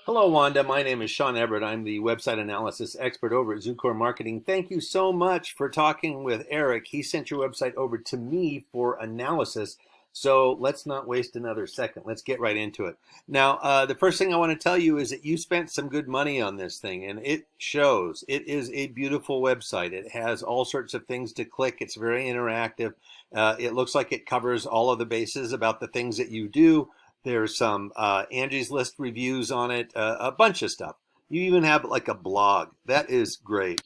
Hello, Wanda. My name is Sean Everett. I'm the website analysis expert over at Zucore Marketing. Thank you so much for talking with Eric. He sent your website over to me for analysis. So let's not waste another second. Let's get right into it. Now, the first thing I want to tell you is that you spent some good money on this thing, and it shows. It is a beautiful website. It has all sorts of things to click. It's very interactive. It looks like it covers all of the bases about the things that you do. There's some Angie's List reviews on it, a bunch of stuff. You even have like a blog. That is great.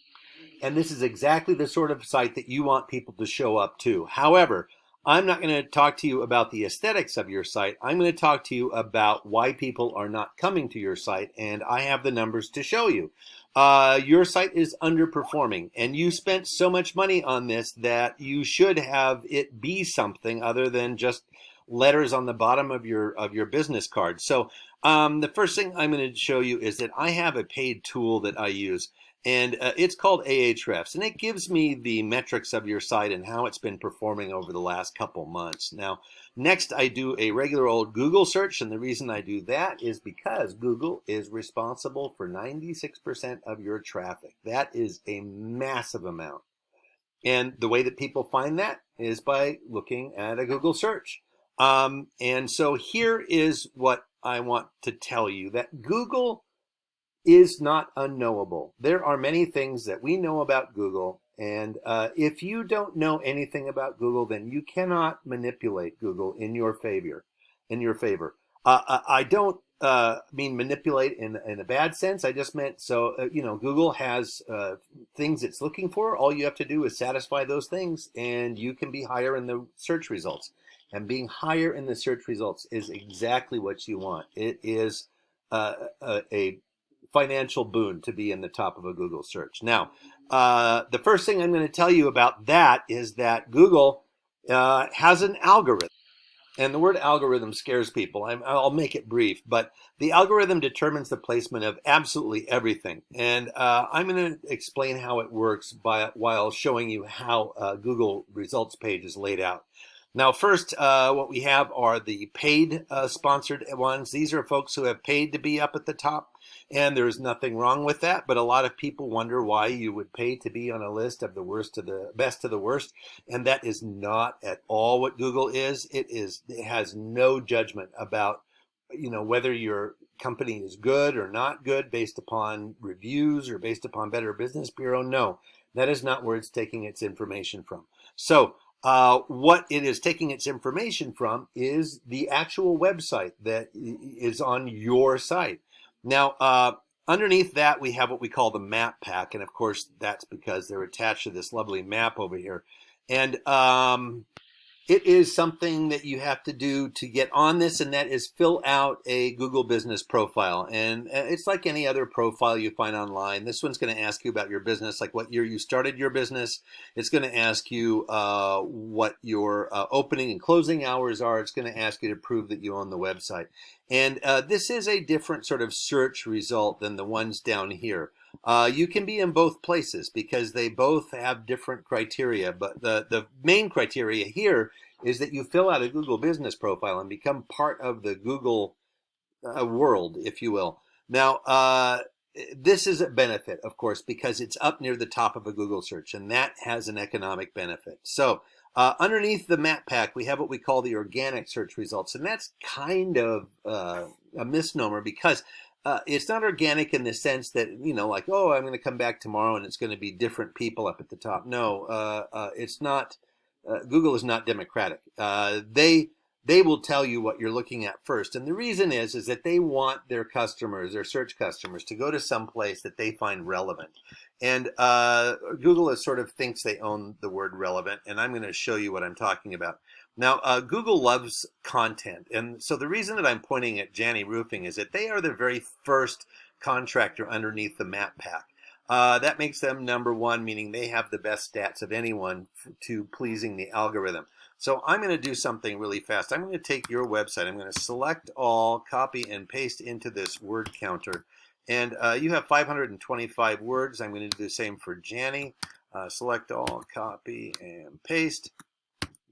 And this is exactly the sort of site that you want people to show up to. However, I'm not going to talk to you about the aesthetics of your site. I'm going to talk to you about why people are not coming to your site, and I have the numbers to show you. Your site is underperforming, and you spent so much money on this that you should have it be something other than just letters on the bottom of your business card. So the first thing I'm going to show you is that I have a paid tool that I use, and it's called Ahrefs, and it gives me the metrics of your site and how it's been performing over the last couple months. Now, next I do a regular old Google search, and the reason I do that is because Google is responsible for 96% of your traffic. That is a massive amount. And the way that people find that is by looking at a Google search. And so here is what I want to tell you, that Google is not unknowable. There are many things that we know about Google, and if you don't know anything about Google, then you cannot manipulate Google in your favor. I don't mean manipulate in a bad sense. I just meant Google has things it's looking for. All you have to do is satisfy those things, and you can be higher in the search results. And being higher in the search results is exactly what you want. It is a financial boon to be in the top of a Google search. Now, the first thing I'm going to tell you about that is that Google has an algorithm. And the word algorithm scares people. I'll make it brief, but the algorithm determines the placement of absolutely everything. And I'm going to explain how it works while showing you how Google results page is laid out. Now, first, what we have are the paid sponsored ones. These are folks who have paid to be up at the top, and there's nothing wrong with that. But a lot of people wonder why you would pay to be on a list of the worst to the best to the worst, and that is not at all what Google is. It has no judgment about whether your company is good or not good based upon reviews or based upon Better Business Bureau. No, that is not where it's taking its information from. So what it is taking its information from is the actual website that is on your site. Now, underneath that, we have what we call the map pack. And of course, that's because they're attached to this lovely map over here. And it is something that you have to do to get on this, and that is fill out a Google business profile. And it's like any other profile you find online. This one's going to ask you about your business, like what year you started your business. It's going to ask you what your opening and closing hours are. It's going to ask you to prove that you own the website. And this is a different sort of search result than the ones down here. You can be in both places because they both have different criteria, but the main criteria here is that you fill out a Google business profile and become part of the Google world, if you will. Now, this is a benefit, of course, because it's up near the top of a Google search, and that has an economic benefit. So underneath the map pack, we have what we call the organic search results, and that's kind of a misnomer because it's not organic in the sense that, like, oh, I'm going to come back tomorrow and it's going to be different people up at the top. No, it's not. Google is not democratic. They will tell you what you're looking at first. And the reason is that they want their customers, their search customers, to go to some place that they find relevant. And Google sort of thinks they own the word relevant. And I'm going to show you what I'm talking about. Now, Google loves content. And so the reason that I'm pointing at Janney Roofing is that they are the very first contractor underneath the map pack. That makes them number one, meaning they have the best stats of anyone to pleasing the algorithm. So I'm going to do something really fast. I'm going to take your website. I'm going to select all, copy, and paste into this word counter. And you have 525 words. I'm going to do the same for Janney. Select all, copy, and paste.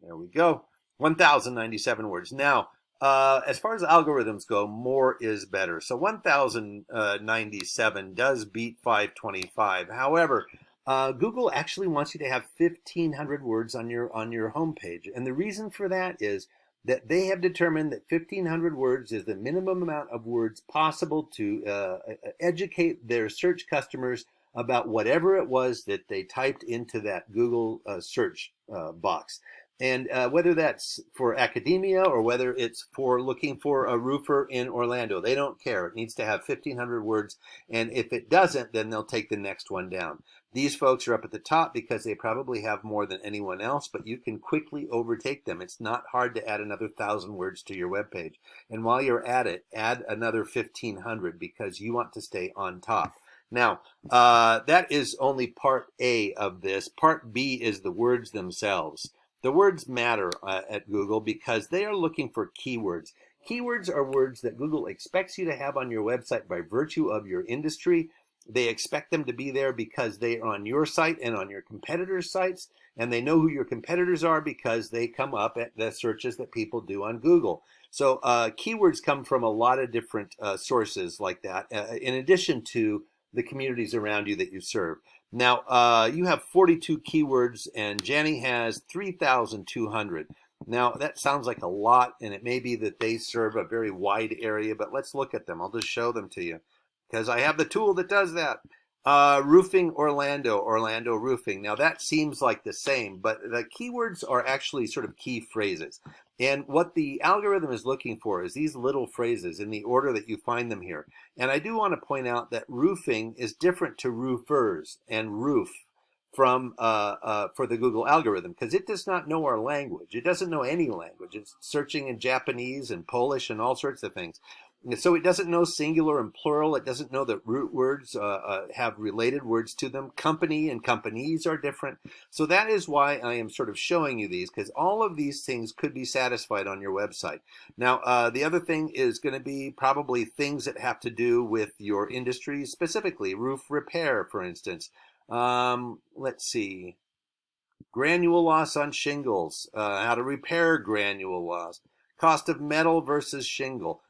There we go. 1,097 words. Now, As far as algorithms go, more is better. So 1097 does beat 525. However, Google actually wants you to have 1,500 words on your homepage, and the reason for that is that they have determined that 1,500 words is the minimum amount of words possible to educate their search customers about whatever it was that they typed into that Google search box. And whether that's for academia or whether it's for looking for a roofer in Orlando, they don't care. It needs to have 1,500 words. And if it doesn't, then they'll take the next one down. These folks are up at the top because they probably have more than anyone else, but you can quickly overtake them. It's not hard to add another 1,000 words to your webpage. And while you're at it, add another 1,500 because you want to stay on top. Now, that is only part A of this. Part B is the words themselves. The words matter at Google because they are looking for keywords. Keywords are words that Google expects you to have on your website by virtue of your industry. They expect them to be there because they are on your site and on your competitors' sites, and they know who your competitors are because they come up at the searches that people do on Google. So keywords come from a lot of different sources like that, in addition to the communities around you that you serve. Now, you have 42 keywords, and Janny has 3,200. Now, that sounds like a lot, and it may be that they serve a very wide area, but let's look at them. I'll just show them to you because I have the tool that does that. Roofing Orlando, Orlando roofing. Now, that seems like the same, but the keywords are actually sort of key phrases. And what the algorithm is looking for is these little phrases in the order that you find them here. And I do want to point out that roofing is different to roofers and roof from for the Google algorithm because it does not know our language. It doesn't know any language. It's searching in Japanese and Polish and all sorts of things. So it doesn't know singular and plural. It doesn't know that root words have related words to them. Company and companies are different. So that is why I am sort of showing you these, because all of these things could be satisfied on your website. Now, the other thing is going to be probably things that have to do with your industry, specifically roof repair, for instance. Let's see. Granule loss on shingles, how to repair granule loss, cost of metal versus shingle.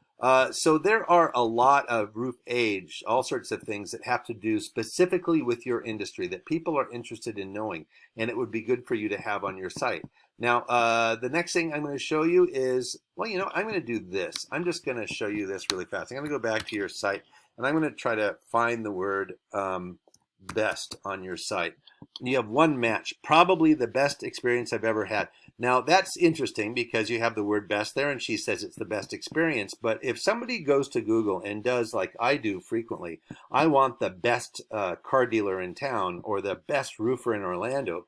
So there are a lot of roof age, all sorts of things that have to do specifically with your industry that people are interested in knowing, and it would be good for you to have on your site. Now, the next thing I'm going to show you is, well, I'm going to do this. I'm just going to show you this really fast. I'm going to go back to your site, and I'm going to try to find the word best on your site. You have one match, probably the best experience I've ever had. Now, that's interesting because you have the word best there, and she says it's the best experience. But if somebody goes to Google and does like I do frequently, I want the best car dealer in town or the best roofer in Orlando,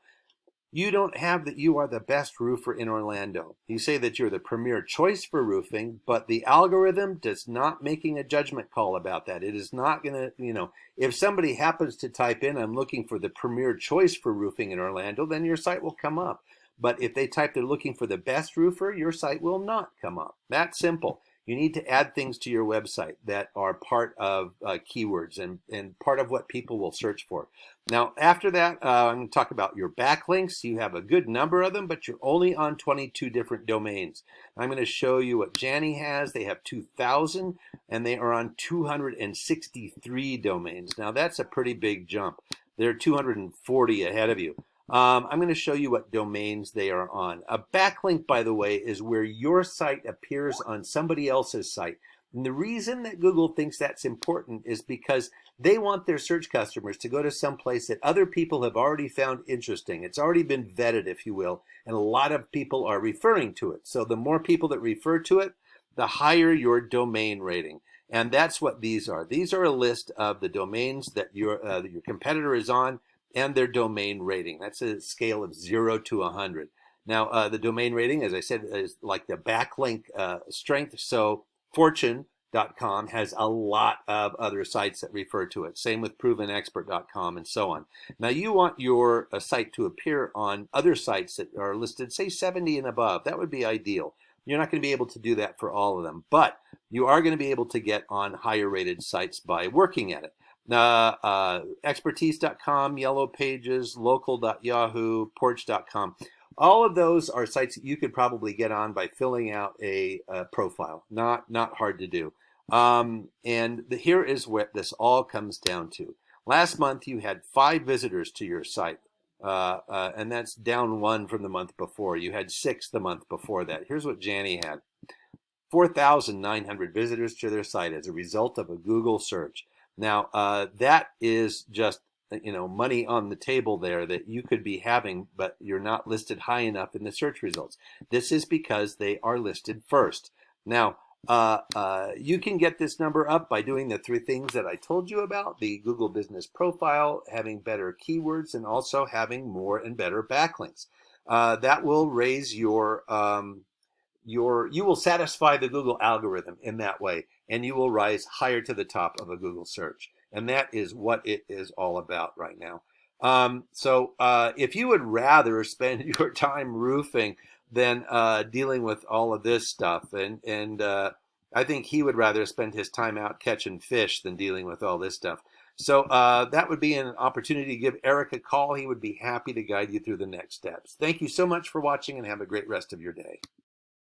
you don't have that you are the best roofer in Orlando. You say that you're the premier choice for roofing, but the algorithm does not making a judgment call about that. It is not going to, if somebody happens to type in, I'm looking for the premier choice for roofing in Orlando, then your site will come up. But if they type they're looking for the best roofer, your site will not come up. That's simple. You need to add things to your website that are part of keywords and part of what people will search for. Now, after that, I'm going to talk about your backlinks. You have a good number of them, but you're only on 22 different domains. I'm going to show you what Janny has. They have 2,000, and they are on 263 domains. Now, that's a pretty big jump. They're 240 ahead of you. I'm going to show you what domains they are on. A backlink, by the way, is where your site appears on somebody else's site. And the reason that Google thinks that's important is because they want their search customers to go to some place that other people have already found interesting. It's already been vetted, if you will, and a lot of people are referring to it. So the more people that refer to it, the higher your domain rating. And that's what these are. These are a list of the domains that your competitor is on and their domain rating. That's a scale of 0 to 100. Now, the domain rating, as I said, is like the backlink strength. So Fortune.com has a lot of other sites that refer to it. Same with ProvenExpert.com and so on. Now, you want your site to appear on other sites that are listed, say 70 and above. That would be ideal. You're not going to be able to do that for all of them, but you are going to be able to get on higher rated sites by working at it. Expertise.com, Yellow Pages, Local.yahoo, Porch.com. All of those are sites that you could probably get on by filling out a profile. Not hard to do. Here is what this all comes down to. Last month you had 5 visitors to your site, and that's down 1 from the month before. You had 6 the month before that. Here's what Janie had: 4,900 visitors to their site as a result of a Google search. Now, that is just, money on the table there that you could be having, but you're not listed high enough in the search results. This is because they are listed first. Now, you can get this number up by doing the 3 things that I told you about: the Google Business Profile, having better keywords, and also having more and better backlinks. That will raise you will satisfy the Google algorithm in that way, and you will rise higher to the top of a Google search. And that is what it is all about right now. If you would rather spend your time roofing than dealing with all of this stuff, and I think he would rather spend his time out catching fish than dealing with all this stuff. So that would be an opportunity to give Eric a call. He would be happy to guide you through the next steps. Thank you so much for watching, and have a great rest of your day.